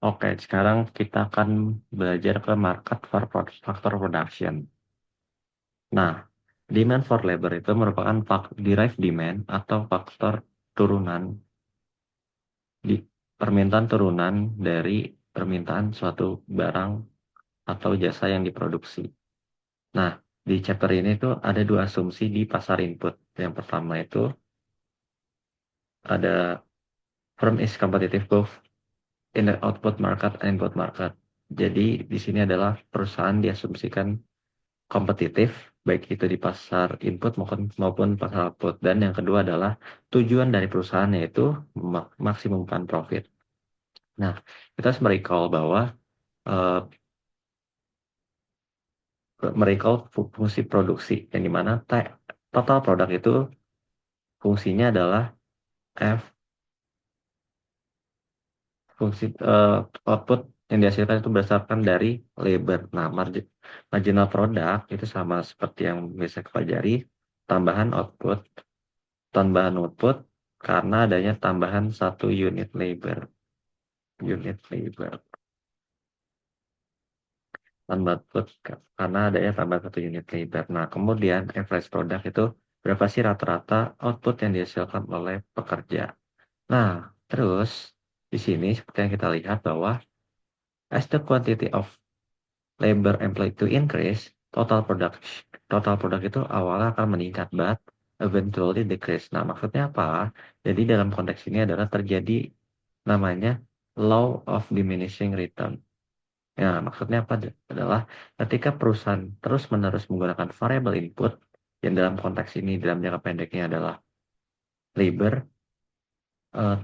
Oke, sekarang kita akan belajar ke market for factor production. Nah, demand for labor itu merupakan derived demand atau faktor turunan di permintaan turunan dari permintaan suatu barang atau jasa yang diproduksi. Nah, di chapter ini tuh ada dua asumsi di pasar input. Yang pertama itu ada firm is competitive both in the output market and input market. Jadi di sini adalah perusahaan diasumsikan kompetitif baik itu di pasar input maupun pasar output. Dan yang kedua adalah tujuan dari perusahaan yaitu maksimumkan profit. Nah, kita harus merecall bahwa uh, fungsi produksi yang dimana total produk itu fungsinya adalah F fungsi output yang dihasilkan itu berdasarkan dari labor. Nah, marginal product itu sama seperti yang biasa kita pelajari, tambahan output karena adanya tambahan satu unit labor. Tambah output karena adanya tambahan satu unit labor. Nah, kemudian average product itu berapa sih rata-rata output yang dihasilkan oleh pekerja. Nah, terus di sini seperti yang kita lihat bahwa as the quantity of labor employed to increase, total product itu awalnya akan meningkat, but eventually decrease. Nah, maksudnya apa? Jadi dalam konteks ini adalah terjadi namanya law of diminishing return. Ya, maksudnya apa? Adalah ketika perusahaan terus-menerus menggunakan variable input, yang dalam konteks ini dalam jangka pendeknya adalah labor, eh,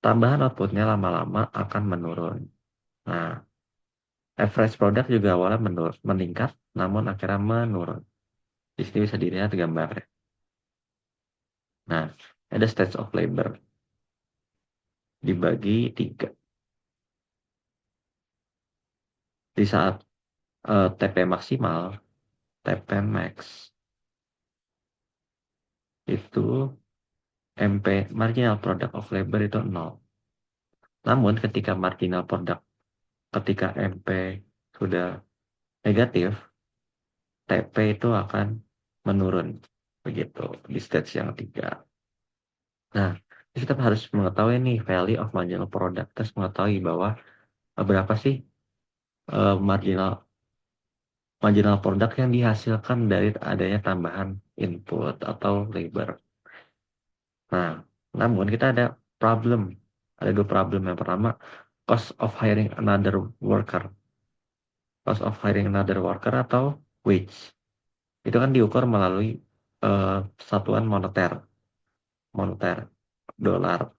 tambahan outputnya lama-lama akan menurun. Nah, average product juga awalnya meningkat, namun akhirnya menurun. Di sini bisa dilihat gambarnya. Nah, ada stage of labor dibagi 3. Di saat TP maksimal, TP max, itu MP, marginal product of labor itu 0. Namun ketika MP sudah negatif, TP itu akan menurun. Begitu, di stage yang 3. Nah, kita harus mengetahui nih value of marginal product. Terus mengetahui bahwa berapa sih marginal marginal produk yang dihasilkan dari adanya tambahan input atau labor. Nah, namun kita ada problem. Ada dua problem. Yang pertama, cost of hiring another worker. Cost of hiring another worker atau wage. Itu kan diukur melalui eh, satuan moneter. Moneter, dolar,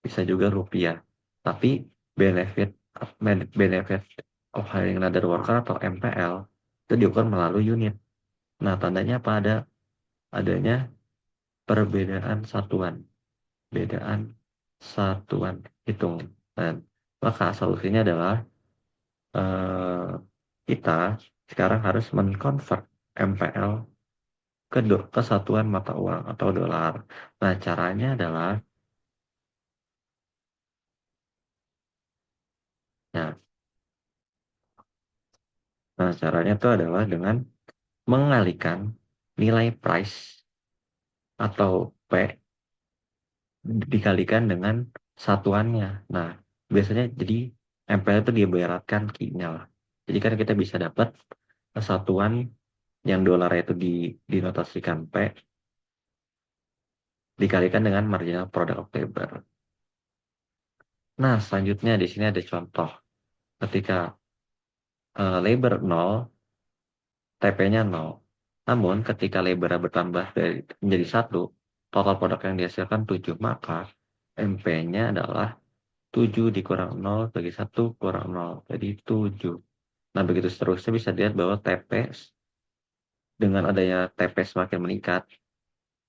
bisa juga rupiah. Tapi benefit benefit of hiring another worker atau MPL itu diukur melalui unit. Nah, tandanya apa? Adanya perbedaan satuan, bedaan satuan hitung. Dan maka solusinya adalah eh, kita sekarang harus menconvert MPL ke satuan mata uang atau dolar. Nah, caranya adalah, nah, caranya itu adalah dengan mengalihkan nilai price atau P dikalikan dengan satuannya. Nah, biasanya jadi MPL itu diibaratkan Q-nya lah. Jadi kan kita bisa dapat satuan yang dolar itu dinotasikan P dikalikan dengan marginal product of labor. Nah, selanjutnya di sini ada contoh. Ketika labor 0, TP-nya 0. Namun ketika labor bertambah menjadi 1, total produk yang dihasilkan 7, maka MP-nya adalah 7 dikurang 0 bagi 1 kurang 0. Jadi 7. Nah, begitu seterusnya bisa dilihat bahwa TP dengan adanya TP semakin meningkat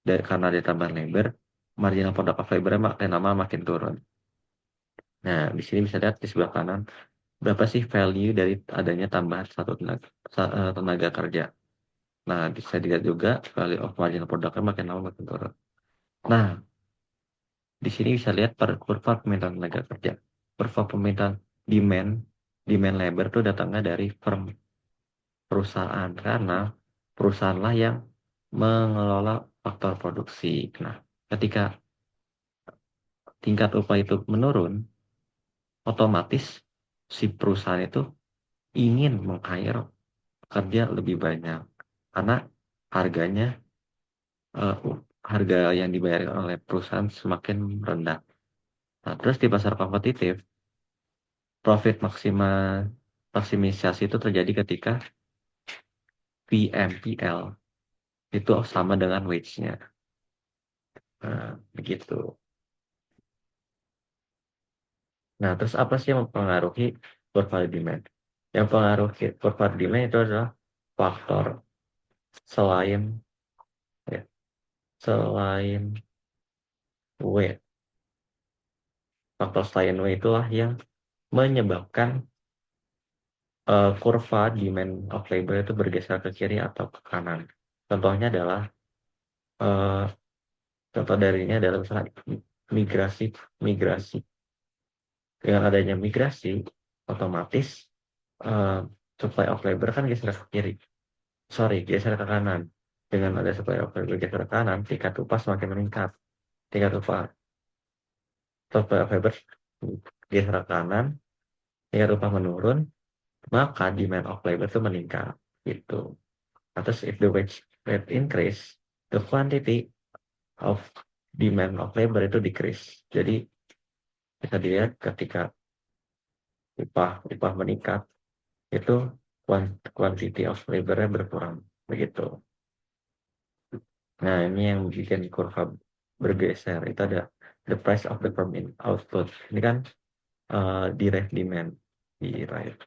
karena ada tambahan labor, marginal product of labor makin lama makin turun. Nah, di sini bisa lihat di sebelah kanan berapa sih value dari adanya tambahan satu tenaga kerja. Nah, bisa dilihat juga value of marginal product makin lama makin turun. Nah, di sini bisa lihat kurva permintaan tenaga kerja. Kurva permintaan demand demand labor tuh datangnya dari firm perusahaan karena perusahaanlah yang mengelola faktor produksi. Nah, ketika tingkat upah itu menurun, otomatis si perusahaan itu ingin meng-hire pekerja lebih banyak karena harganya eh, harga yang dibayar oleh perusahaan semakin rendah. Nah, terus di pasar kompetitif, profit maksimisasi itu terjadi ketika PMPL itu sama dengan wage-nya. Nah, begitu. Nah, terus apa sih yang mempengaruhi kurva demand? Yang mempengaruhi kurva demand itu adalah faktor selain ya, selain W. Faktor selain W itulah yang menyebabkan kurva demand of labor itu bergeser ke kiri atau ke kanan. Contohnya adalah eh, contoh darinya adalah misalnya migrasi migrasi. Dengan adanya migrasi, otomatis eh, supply of labor kan geser ke kiri. Sorry, geser ke kanan. Dengan ada supply of labor geser ke kanan, tingkat upah semakin meningkat. Tingkat upah supply of labor geser ke kanan, tingkat upah menurun, maka demand of labor itu meningkat. Gitu. Terus if the wage rate increase, the quantity of demand of labor itu decrease. Jadi kita dilihat ketika upah meningkat, itu quantity of labor-nya berkurang. Begitu. Nah, ini yang bikin kurva bergeser. Itu ada the price of the firm in output. Ini kan derived demand. Derived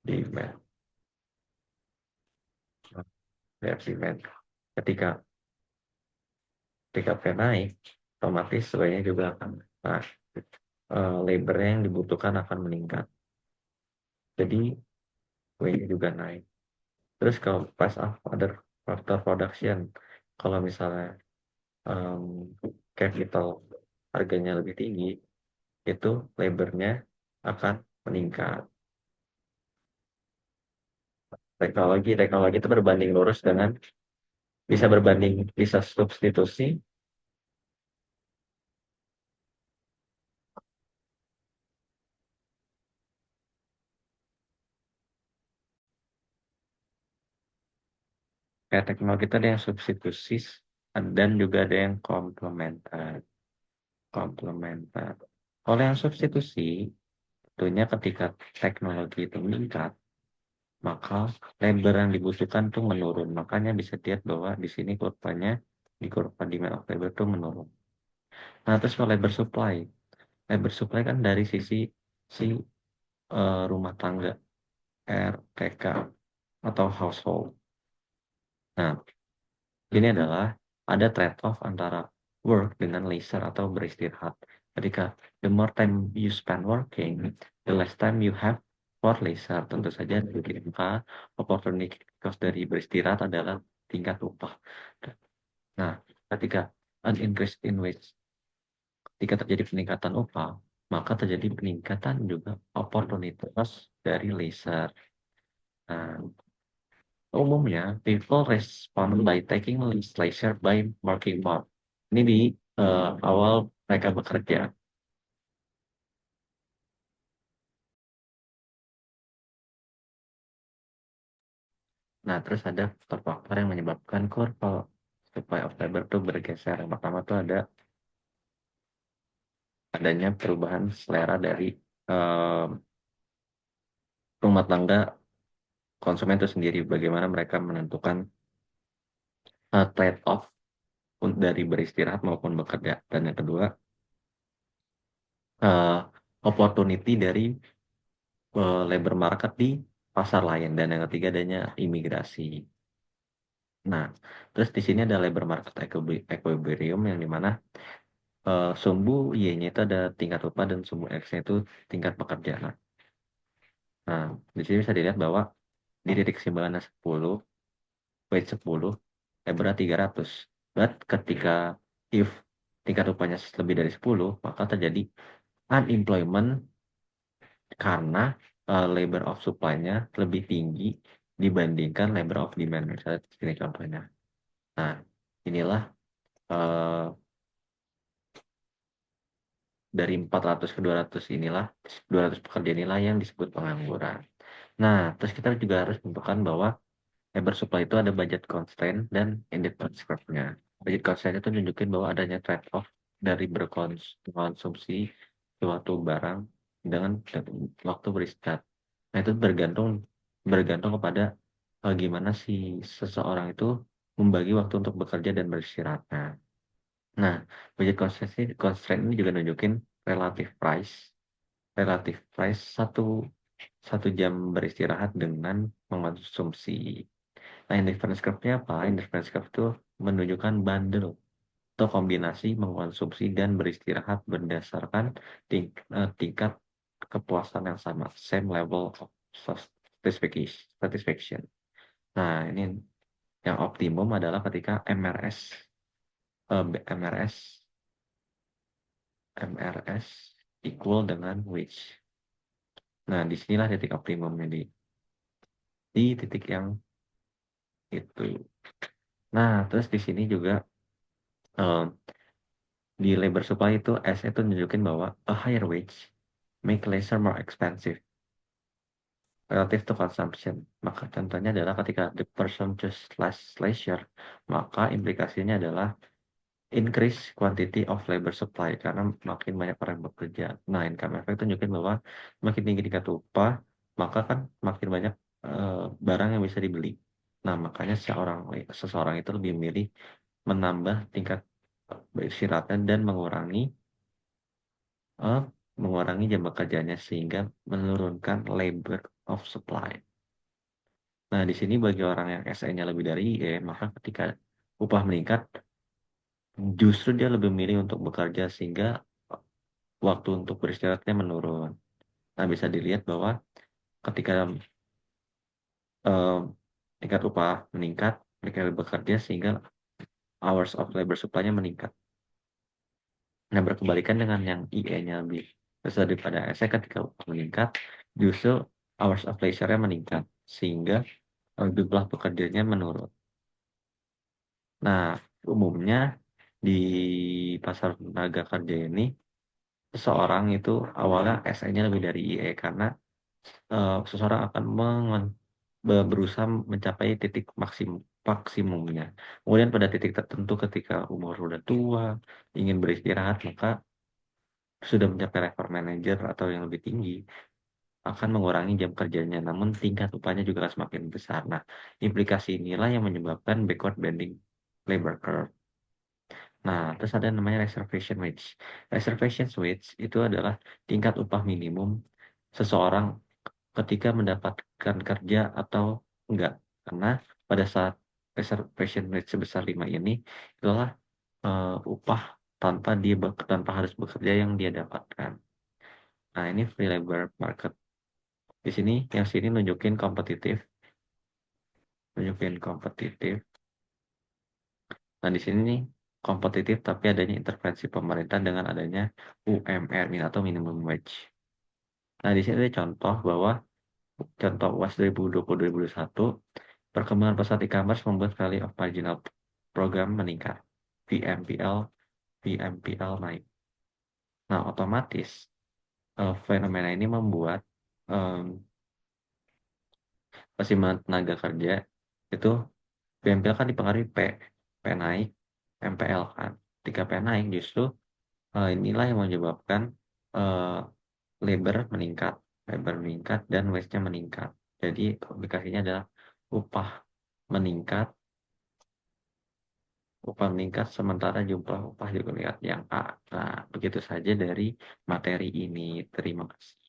demand. Derived demand. Ketika ketika P naik, otomatis sebenarnya juga akan nah, labor yang dibutuhkan akan meningkat. Jadi W-nya juga naik. Terus kalau price of other factor production, kalau misalnya um, capital harganya lebih tinggi, itu labornya akan meningkat. Teknologi itu berbanding lurus dengan bisa substitusi kayak teknologi itu ada yang substitusi dan juga ada yang komplementer. Komplementer. Kalau yang substitusi, tentunya ketika teknologi itu meningkat, maka labor yang dibutuhkan tuh menurun. Makanya bisa dilihat bahwa di sini kurvanya di kurva demand of labor tuh menurun. Nah, terus kalau labor supply kan dari sisi si rumah tangga RTK atau household. Nah, ini adalah ada trade-off antara work dengan leisure atau beristirahat. Ketika the more time you spend working, the less time you have for leisure. Tentu saja maka opportunity cost dari beristirahat adalah tingkat upah. Nah, ketika an increase in wage, ketika terjadi peningkatan upah, maka terjadi peningkatan juga opportunity cost dari leisure. Nah, umumnya, people respond by taking leisure by working more. Ini di awal mereka bekerja. Nah, terus ada faktor-faktor yang menyebabkan kurva supply of labor itu bergeser. Yang pertama tuh adanya perubahan selera dari eh, rumah tangga konsumen itu sendiri. Bagaimana mereka menentukan trade-off dari beristirahat maupun bekerja. Dan yang kedua, eh, opportunity dari labor market di pasar lain. Dan yang ketiga adanya imigrasi. Nah, terus di sini ada labor market equilibrium yang dimana sumbu Y-nya itu ada tingkat upah dan sumbu X-nya itu tingkat pekerjaan. Nah, di sini bisa dilihat bahwa di titik simbalannya 10, weight 10, labornya 300. But ketika if tingkat upahnya lebih dari 10, maka terjadi unemployment karena labor of supply-nya lebih tinggi dibandingkan labor of demand. Misalnya ini contohnya. Nah, inilah dari 400 ke 200 inilah 200 pekerja inilah yang disebut pengangguran. Nah, terus kita juga harus menentukan bahwa labor supply itu ada budget constraint dan indifference curve-nya. Budget constraint itu nunjukin bahwa adanya trade-off dari berkonsumsi suatu barang dengan waktu beristirahat. Nah, itu bergantung kepada gimana si seseorang itu membagi waktu untuk bekerja dan beristirahat. Nah, budget constraint ini juga nunjukin relative price. Relative price satu jam beristirahat dengan mengkonsumsi. Nah, indifference curve-nya apa? Indifference curve itu menunjukkan bundle atau kombinasi mengkonsumsi dan beristirahat berdasarkan tingkat kepuasan yang sama, same level of satisfaction. Nah, ini yang optimum adalah ketika MRS equal dengan wage. Nah, disinilah titik optimumnya di titik yang itu. Nah, terus di sini juga eh, di labor supply itu S itu nunjukin bahwa a higher wage make leisure more expensive relative to consumption. Maka contohnya adalah ketika the person choose less leisure, maka implikasinya adalah increase quantity of labor supply karena makin banyak orang bekerja. Nah, income effect itu nunjukin bahwa makin tinggi tingkat upah, maka kan makin banyak barang yang bisa dibeli. Nah, makanya seseorang itu lebih memilih menambah tingkat beristirahatnya dan eh, mengurangi jam bekerjanya sehingga menurunkan labor of supply. Nah, di sini bagi orang yang SE-nya lebih dari IE, maka ketika upah meningkat, justru dia lebih memilih untuk bekerja sehingga waktu untuk beristirahatnya menurun. Nah, bisa dilihat bahwa ketika eh, tingkat upah meningkat, mereka lebih bekerja sehingga hours of labor supply-nya meningkat. Nah, berkebalikan dengan yang IE-nya lebih besar daripada SE ketika upah meningkat, justru hours of leisure-nya meningkat sehingga jumlah pekerjanya menurun. Nah, umumnya di pasar tenaga kerja ini, seseorang itu awalnya SE-nya lebih dari IE karena seseorang akan berusaha mencapai titik maksimumnya. Kemudian pada titik tertentu ketika umur sudah tua, ingin beristirahat, maka sudah mencapai level manager atau yang lebih tinggi, akan mengurangi jam kerjanya, namun tingkat upahnya juga akan semakin besar. Nah, implikasi inilah yang menyebabkan backward bending labor curve. Nah, terus ada yang namanya reservation wage. Reservation wage itu adalah tingkat upah minimum seseorang ketika mendapatkan kerja atau enggak. Karena pada saat reservation rate sebesar 5 ini, itulah upah tanpa harus bekerja yang dia dapatkan. Nah, ini free labor market. Di sini, yang sini nunjukin kompetitif. Nah, di sini nih, kompetitif tapi adanya intervensi pemerintah dengan adanya UMR atau minimum wage. Nah, di sini ada contoh UAS 2020-2021, perkembangan pasar e-commerce membuat value of marginal program meningkat. VMPL, VMPL naik. Nah, otomatis fenomena ini membuat persimpangan tenaga kerja itu VMPL kan dipengaruhi P naik, MPL kan. Ketika P naik justru inilah yang menyebabkan eh, labor meningkat dan wage-nya meningkat. Jadi aplikasinya adalah upah meningkat, sementara jumlah upah juga lihat yang A. Nah, begitu saja dari materi ini. Terima kasih.